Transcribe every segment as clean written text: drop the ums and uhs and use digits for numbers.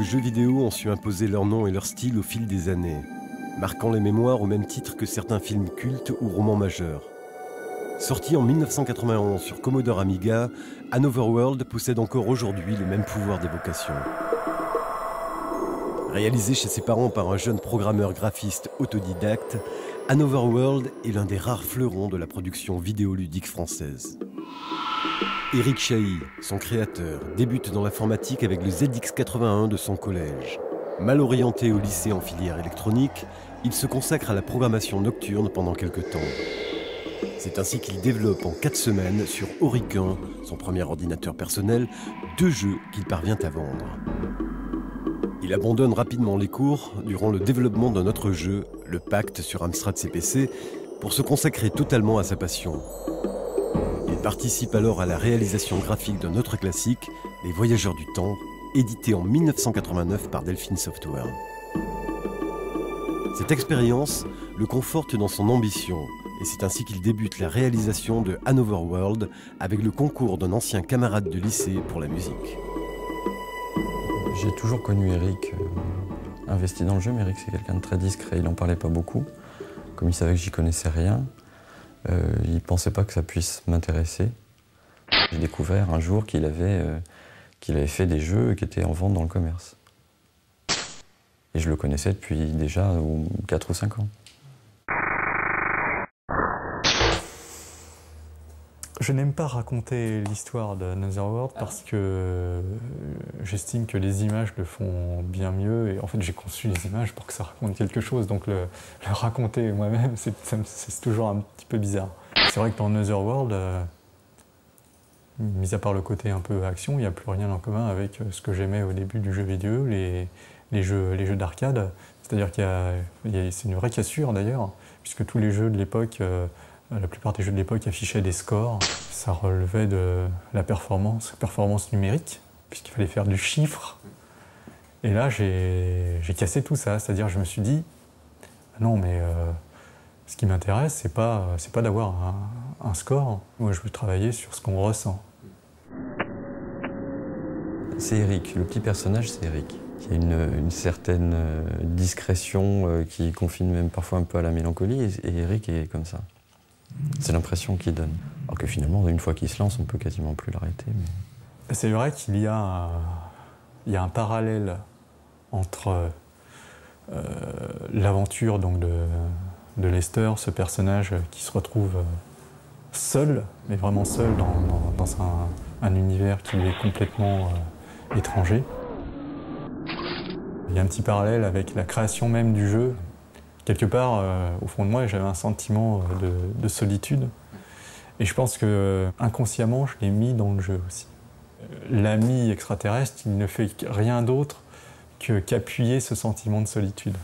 quelques jeux vidéo ont su imposer leur nom et leur style au fil des années, marquant les mémoires au même titre que certains films cultes ou romans majeurs. Sorti en 1991 sur Commodore Amiga, Another World possède encore aujourd'hui le même pouvoir d'évocation. Réalisé chez ses parents par un jeune programmeur graphiste autodidacte, Another World est l'un des rares fleurons de la production vidéoludique française. Éric Chahi, son créateur, débute dans l'informatique avec le ZX81 de son collège. Mal orienté au lycée en filière électronique, il se consacre à la programmation nocturne pendant quelques temps. C'est ainsi qu'il développe en 4 semaines sur Auric-1, son premier ordinateur personnel, 2 jeux qu'il parvient à vendre. Il abandonne rapidement les cours durant le développement d'un autre jeu, le Pacte sur Amstrad CPC, pour se consacrer totalement à sa passion. Il participe alors à la réalisation graphique d'un autre classique, Les Voyageurs du Temps, édité en 1989 par Delphine Software. Cette expérience le conforte dans son ambition, et c'est ainsi qu'il débute la réalisation de Another World avec le concours d'un ancien camarade de lycée pour la musique. J'ai toujours connu Éric investi dans le jeu, mais Éric c'est quelqu'un de très discret, il n'en parlait pas beaucoup. Comme il savait que j'y connaissais rien, il ne pensait pas que ça puisse m'intéresser. J'ai découvert un jour qu'il avait fait des jeux qui étaient en vente dans le commerce. Et je le connaissais depuis déjà 4 ou 5 ans. Je n'aime pas raconter l'histoire d'Another World parce que j'estime que les images le font bien mieux. Et en fait, j'ai conçu les images pour que ça raconte quelque chose. Donc le raconter moi-même, c'est toujours un petit peu bizarre. C'est vrai que dans Another World, mis à part le côté un peu action, il n'y a plus rien en commun avec ce que j'aimais au début du jeu vidéo, les jeux d'arcade. C'est-à-dire c'est une vraie cassure d'ailleurs, puisque tous les jeux de l'époque, la plupart des jeux de l'époque affichaient des scores. Ça relevait de la performance numérique, puisqu'il fallait faire du chiffre. Et là, j'ai cassé tout ça. C'est-à-dire, je me suis dit, non, mais ce qui m'intéresse, c'est pas d'avoir un score. Moi, je veux travailler sur ce qu'on ressent. C'est Éric. Le petit personnage, c'est Éric. Il y a une certaine discrétion qui confine même parfois un peu à la mélancolie, et Éric est comme ça. C'est l'impression qu'il donne. Alors que finalement, une fois qu'il se lance, on peut quasiment plus l'arrêter. Mais... C'est vrai qu'il y a un parallèle entre l'aventure donc de Lester, ce personnage qui se retrouve seul, mais vraiment seul dans un univers qui lui est complètement étranger. Il y a un petit parallèle avec la création même du jeu. Quelque part, au fond de moi, j'avais un sentiment de solitude. Et je pense que inconsciemment, je l'ai mis dans le jeu aussi. L'ami extraterrestre, il ne fait rien d'autre qu'appuyer ce sentiment de solitude.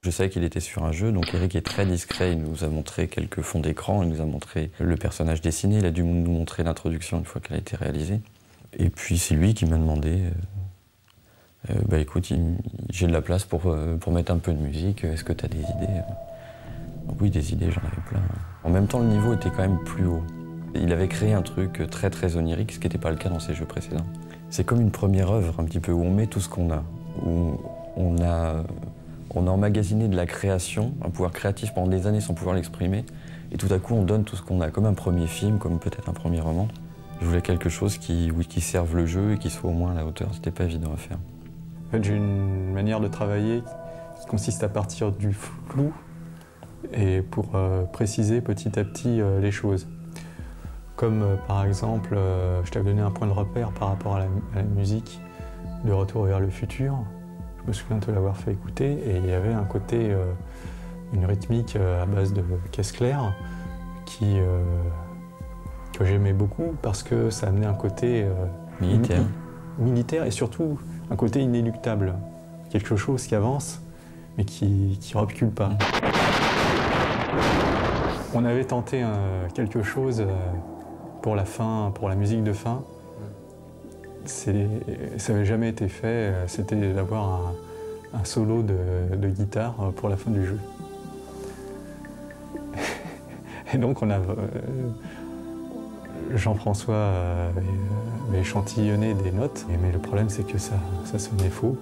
Je savais qu'il était sur un jeu, donc Éric est très discret. Il nous a montré quelques fonds d'écran, il nous a montré le personnage dessiné, il a dû nous montrer l'introduction une fois qu'elle a été réalisée. Et puis c'est lui qui m'a demandé... bah écoute, j'ai de la place pour mettre un peu de musique, est-ce que tu as des idées? Oui, des idées, j'en avais plein. En même temps, le niveau était quand même plus haut. Il avait créé un truc très très onirique, ce qui n'était pas le cas dans ses jeux précédents. C'est comme une première œuvre, un petit peu, où on met tout ce qu'on a, où on a emmagasiné de la création, un pouvoir créatif pendant des années sans pouvoir l'exprimer, et tout à coup on donne tout ce qu'on a, comme un premier film, comme peut-être un premier roman. Je voulais quelque chose qui serve le jeu et qui soit au moins à la hauteur, c'était pas évident à faire. En fait, j'ai une manière de travailler qui consiste à partir du flou et pour préciser petit à petit les choses. Comme par exemple, je t'avais donné un point de repère par rapport à la musique de Retour vers le futur. Je me souviens de te l'avoir fait écouter et il y avait un côté, une rythmique à base de caisse claire que j'aimais beaucoup parce que ça amenait un côté militaire et surtout un côté inéluctable, quelque chose qui avance mais qui recule pas. On avait tenté quelque chose pour la fin, pour la musique de fin. Ça n'avait jamais été fait, c'était d'avoir un solo de guitare pour la fin du jeu. Et donc Jean-François avait échantillonné des notes, mais le problème c'est que ça sonnait faux.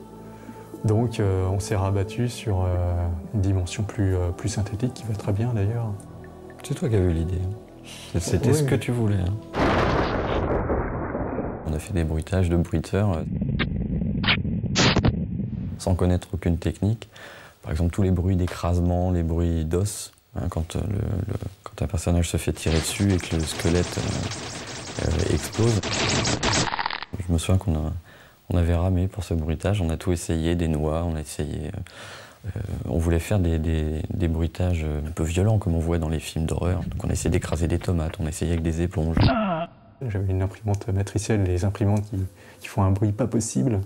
Donc on s'est rabattu sur une dimension plus synthétique qui va très bien d'ailleurs. C'est toi qui as eu l'idée. C'était ce que tu voulais. On a fait des bruitages de bruiteurs sans connaître aucune technique. Par exemple, tous les bruits d'écrasement, les bruits d'os, quand un personnage se fait tirer dessus et que le squelette explose. Je me souviens qu'on avait ramé pour ce bruitage, on a tout essayé, des noix, on a essayé... on voulait faire des bruitages un peu violents, comme on voit dans les films d'horreur. Donc on a essayé d'écraser des tomates, on a essayé avec des éponges. J'avais une imprimante matricielle, les imprimantes qui font un bruit pas possible.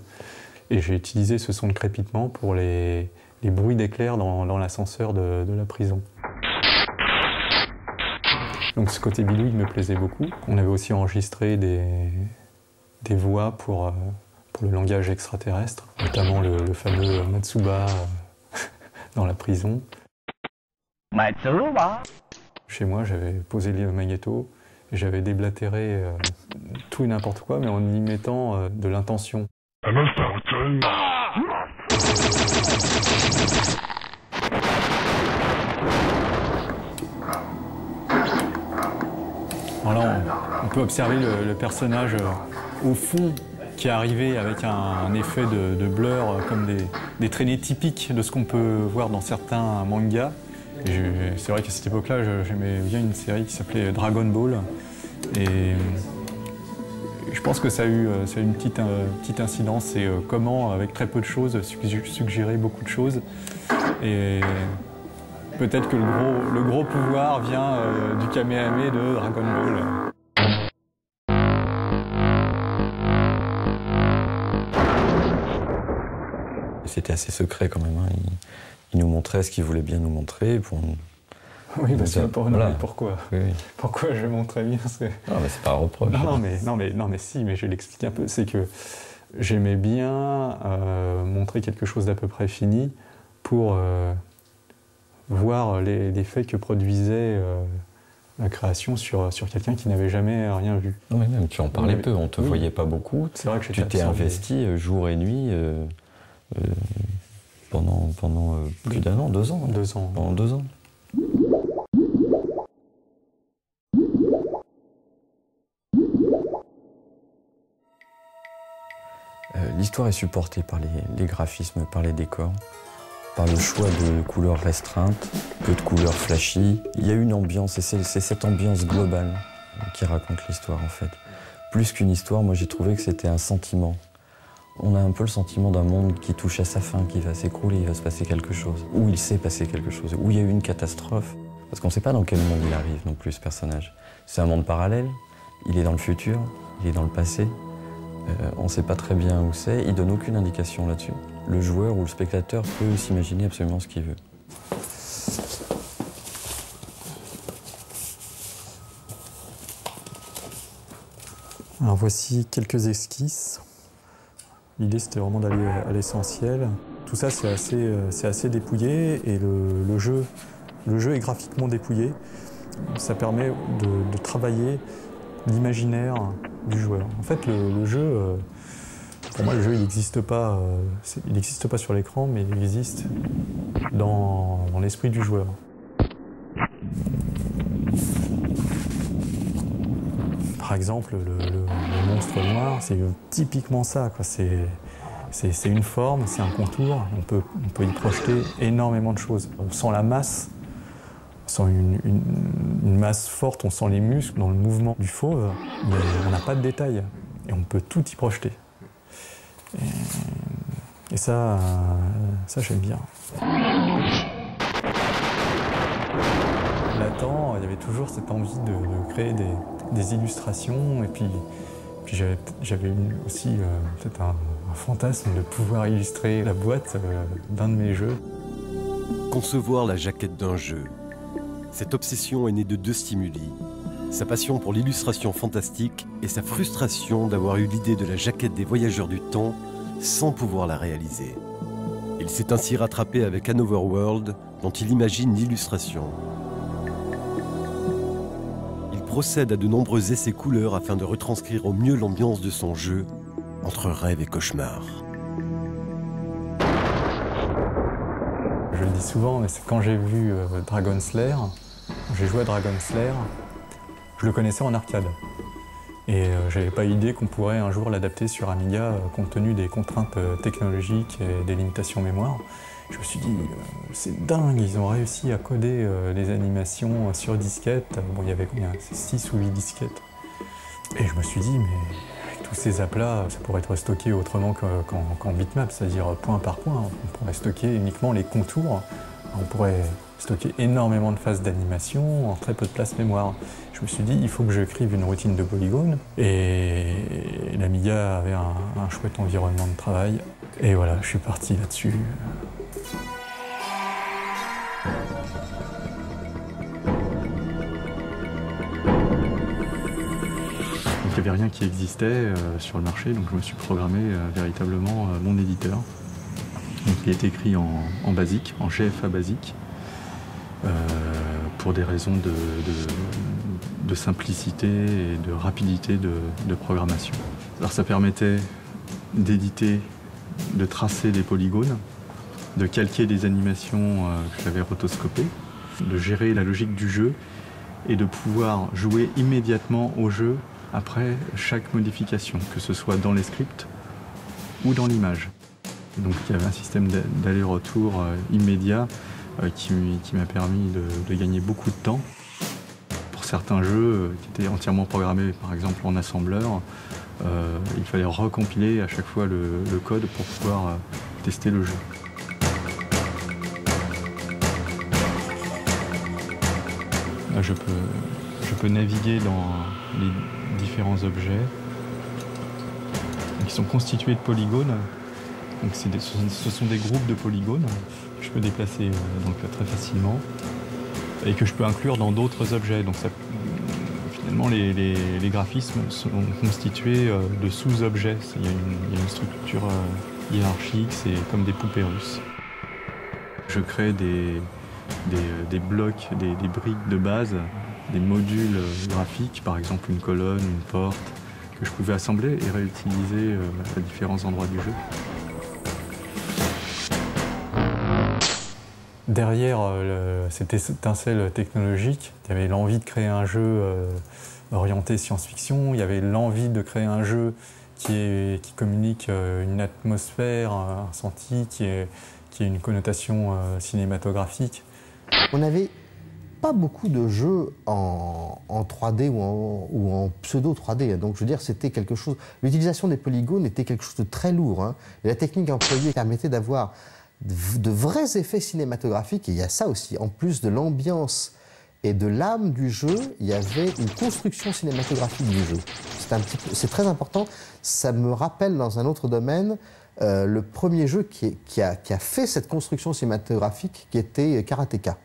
Et j'ai utilisé ce son de crépitement pour les bruits d'éclairs dans l'ascenseur de la prison. Donc ce côté bidouille me plaisait beaucoup. On avait aussi enregistré des voix pour le langage extraterrestre, notamment le fameux Matsuba dans la prison. Matsuba. Chez moi, j'avais posé le magnéto et j'avais déblatéré tout et n'importe quoi, mais en y mettant de l'intention. Alors là, on peut observer le personnage au fond qui est arrivé avec un effet de blur comme des traînées typiques de ce qu'on peut voir dans certains mangas. C'est vrai qu'à cette époque-là, j'aimais bien une série qui s'appelait Dragon Ball. Et je pense que ça a eu une petite incidence et comment, avec très peu de choses, suggérer beaucoup de choses. Et peut-être que le gros pouvoir vient du Kamehameha de Dragon Ball. C'était assez secret quand même. Il nous montrait ce qu'il voulait bien nous montrer. Oui, parce que voilà. Pourquoi Oui. Pourquoi je montrais bien Non, mais c'est pas un reproche. Non, mais si, mais je l'explique un peu. C'est que j'aimais bien montrer quelque chose d'à peu près fini pour voir l'effet que produisait la création sur quelqu'un qui n'avait jamais rien vu. Oui, même tu en parlais peu, on te voyait pas beaucoup. C'est vrai que tu t'es investi jour et nuit pendant plus d'un an, 2 ans. 2 ans. Pendant 2 ans. L'histoire est supportée par les graphismes, par les décors, par le choix de couleurs restreintes, peu de couleurs flashy. Il y a une ambiance, et c'est cette ambiance globale qui raconte l'histoire en fait. Plus qu'une histoire, moi j'ai trouvé que c'était un sentiment. On a un peu le sentiment d'un monde qui touche à sa fin, qui va s'écrouler, il va se passer quelque chose, où il s'est passé quelque chose, où il y a eu une catastrophe. Parce qu'on ne sait pas dans quel monde il arrive non plus, ce personnage. C'est un monde parallèle, il est dans le futur, il est dans le passé. On ne sait pas très bien où c'est, il donne aucune indication là-dessus. Le joueur ou le spectateur peut s'imaginer absolument ce qu'il veut. Alors voici quelques esquisses. L'idée c'était vraiment d'aller à l'essentiel. Tout ça c'est assez dépouillé et le jeu est graphiquement dépouillé. Ça permet de travailler l'imaginaire du joueur. En fait, le jeu, pour moi, le jeu, il n'existe pas sur l'écran, mais il existe dans l'esprit du joueur. Par exemple, le monstre noir, c'est typiquement ça, quoi. C'est une forme, c'est un contour, on peut y projeter énormément de choses. On sent la masse. On sent une masse forte, on sent les muscles dans le mouvement du fauve, mais on n'a pas de détails. Et on peut tout y projeter. Et ça j'aime bien. Latent, il y avait toujours cette envie de créer des illustrations, et puis j'avais aussi peut-être un fantasme de pouvoir illustrer la boîte d'un de mes jeux. Concevoir la jaquette d'un jeu. Cette obsession est née de 2 stimuli. Sa passion pour l'illustration fantastique et sa frustration d'avoir eu l'idée de la jaquette des Voyageurs du Temps sans pouvoir la réaliser. Il s'est ainsi rattrapé avec Another World, dont il imagine l'illustration. Il procède à de nombreux essais couleurs afin de retranscrire au mieux l'ambiance de son jeu, entre rêve et cauchemar. Je le dis souvent, mais c'est quand j'ai vu Dragon Slayer, j'ai joué à Dragon Slayer, je le connaissais en arcade. Et j'avais pas idée qu'on pourrait un jour l'adapter sur Amiga compte tenu des contraintes technologiques et des limitations mémoire. Je me suis dit, c'est dingue, ils ont réussi à coder les animations sur disquette. Bon, il y avait combien? 6 ou 8 disquettes. Et je me suis dit, mais avec tous ces aplats, ça pourrait être stocké autrement qu'en bitmap, c'est-à-dire point par point. On pourrait stocker uniquement les contours. On pourrait stocker énormément de phases d'animation en très peu de place mémoire. Je me suis dit, il faut que j'écrive une routine de polygones. Et l'Amiga avait un chouette environnement de travail. Et voilà, je suis parti là-dessus. Il n'y avait rien qui existait sur le marché, donc je me suis programmé véritablement mon éditeur. Donc, il est écrit en basique, en GFA basique, pour des raisons de simplicité et de rapidité de programmation. Alors ça permettait d'éditer, de tracer des polygones, de calquer des animations que j'avais rotoscopées, de gérer la logique du jeu et de pouvoir jouer immédiatement au jeu après chaque modification, que ce soit dans les scripts ou dans l'image. Donc il y avait un système d'aller-retour immédiat qui m'a permis de gagner beaucoup de temps. Pour certains jeux qui étaient entièrement programmés, par exemple en assembleur, il fallait recompiler à chaque fois le code pour pouvoir tester le jeu. Là, je peux naviguer dans les différents objets qui sont constitués de polygones. Donc ce sont des groupes de polygones que je peux déplacer donc, très facilement et que je peux inclure dans d'autres objets. Donc ça, finalement, les graphismes sont constitués de sous-objets. Il y a une structure hiérarchique, c'est comme des poupées russes. Je crée des blocs, des briques de base, des modules graphiques, par exemple une colonne, une porte, que je pouvais assembler et réutiliser à différents endroits du jeu. Derrière cette étincelle technologique, il y avait l'envie de créer un jeu orienté science-fiction, il y avait l'envie de créer un jeu qui communique une atmosphère, un ressenti, qui ait une connotation cinématographique. On n'avait pas beaucoup de jeux en 3D ou en pseudo 3D. Donc, je veux dire, c'était quelque chose. L'utilisation des polygones était quelque chose de très lourd. Hein. Et la technique employée permettait d'avoir de vrais effets cinématographiques. Et il y a ça aussi. En plus de l'ambiance et de l'âme du jeu, il y avait une construction cinématographique du jeu. C'est très important. Ça me rappelle, dans un autre domaine, le premier jeu qui a fait cette construction cinématographique, qui était Karateka.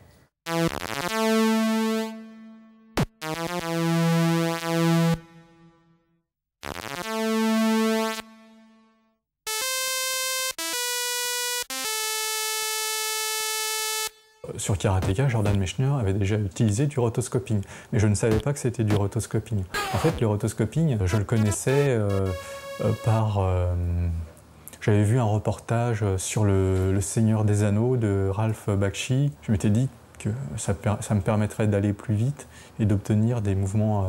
Sur Karateka, Jordan Mechner avait déjà utilisé du rotoscoping, mais je ne savais pas que c'était du rotoscoping. En fait, le rotoscoping, je le connaissais j'avais vu un reportage sur le Seigneur des Anneaux de Ralph Bakshi. Je m'étais dit que ça me permettrait d'aller plus vite et d'obtenir des mouvements,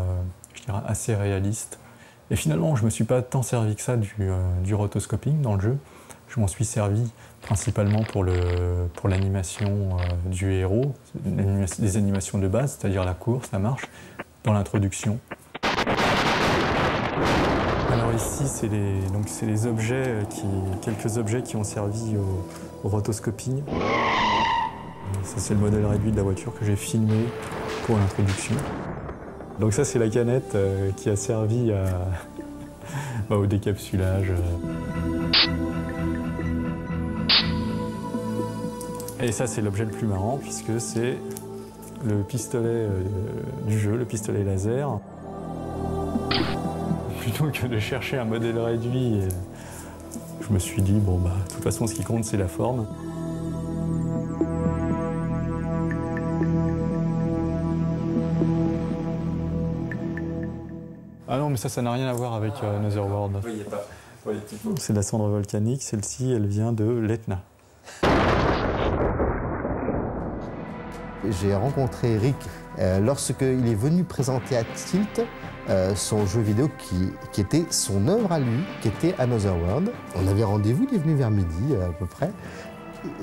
je dirais, assez réalistes. Et finalement, je ne me suis pas tant servi que ça du rotoscoping dans le jeu. Je m'en suis servi principalement pour l'animation du héros, des animations de base, c'est-à-dire la course, la marche, dans l'introduction. Alors ici, c'est les objets quelques objets qui ont servi au rotoscoping. Ça, c'est le modèle réduit de la voiture que j'ai filmé pour l'introduction. Donc ça, c'est la canette qui a servi au décapsulage. Et ça, c'est l'objet le plus marrant, puisque c'est le pistolet du jeu, le pistolet laser. Plutôt que de chercher un modèle réduit, je me suis dit, bon, bah, de toute façon, ce qui compte, c'est la forme. Ah non, mais ça n'a rien à voir avec Another World. C'est de la cendre volcanique, celle-ci, elle vient de l'Etna. J'ai rencontré Eric lorsqu'il est venu présenter à Tilt son jeu vidéo qui était son œuvre à lui, qui était Another World. On avait rendez-vous, il est venu vers midi à peu près.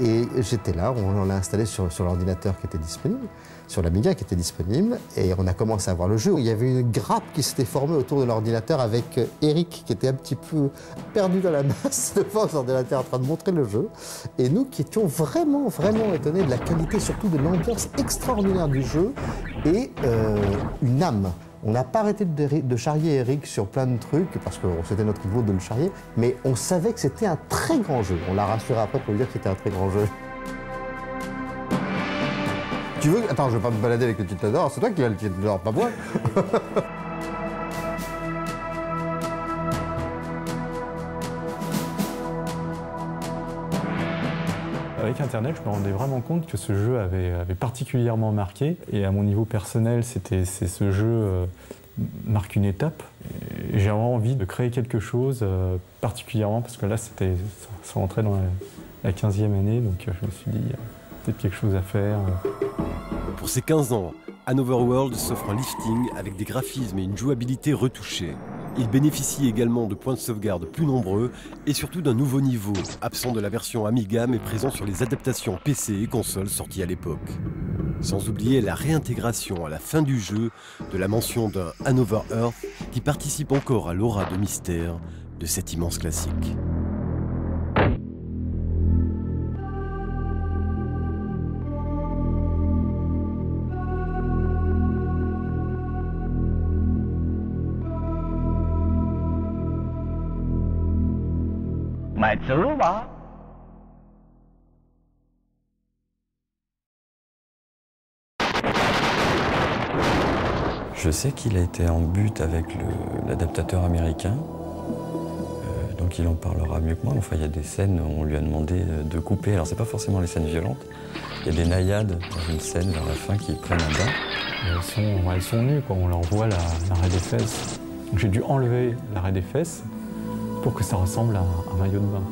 Et j'étais là, on l'a installé sur l'ordinateur qui était disponible, sur l'Amiga qui était disponible, et on a commencé à voir le jeu. Il y avait une grappe qui s'était formée autour de l'ordinateur avec Eric qui était un petit peu perdu dans la masse devant l'ordinateur en train de montrer le jeu. Et nous qui étions vraiment, vraiment étonnés de la qualité, surtout de l'ambiance extraordinaire du jeu et une âme. On n'a pas arrêté de charrier Eric sur plein de trucs, parce que c'était notre boulot de le charrier, mais on savait que c'était un très grand jeu. On l'a rassuré après pour lui dire que c'était un très grand jeu. Tu veux... Attends, je vais pas me balader avec le titre d'or, c'est toi qui as le titre d'or, pas moi. Avec Internet, je me rendais vraiment compte que ce jeu avait particulièrement marqué. Et à mon niveau personnel, ce jeu marque une étape. Et j'ai vraiment envie de créer quelque chose particulièrement, parce que là, ça rentrait dans la 15e année. Donc je me suis dit, peut-être quelque chose à faire. Pour ses 15 ans, Another World s'offre un lifting avec des graphismes et une jouabilité retouchée. Il bénéficie également de points de sauvegarde plus nombreux et surtout d'un nouveau niveau, absent de la version Amiga mais présent sur les adaptations PC et consoles sorties à l'époque. Sans oublier la réintégration à la fin du jeu de la mention d'un Another Earth qui participe encore à l'aura de mystère de cet immense classique. Je sais qu'il a été en but avec l'adaptateur américain, donc il en parlera mieux que moi. Enfin, il y a des scènes où on lui a demandé de couper. Alors, c'est pas forcément les scènes violentes. Il y a des naïades dans une scène vers la fin qui prennent un bain. Elles sont nues, quoi. On leur voit l'arrêt des fesses. Donc j'ai dû enlever l'arrêt des fesses pour que ça ressemble à un maillot de bain.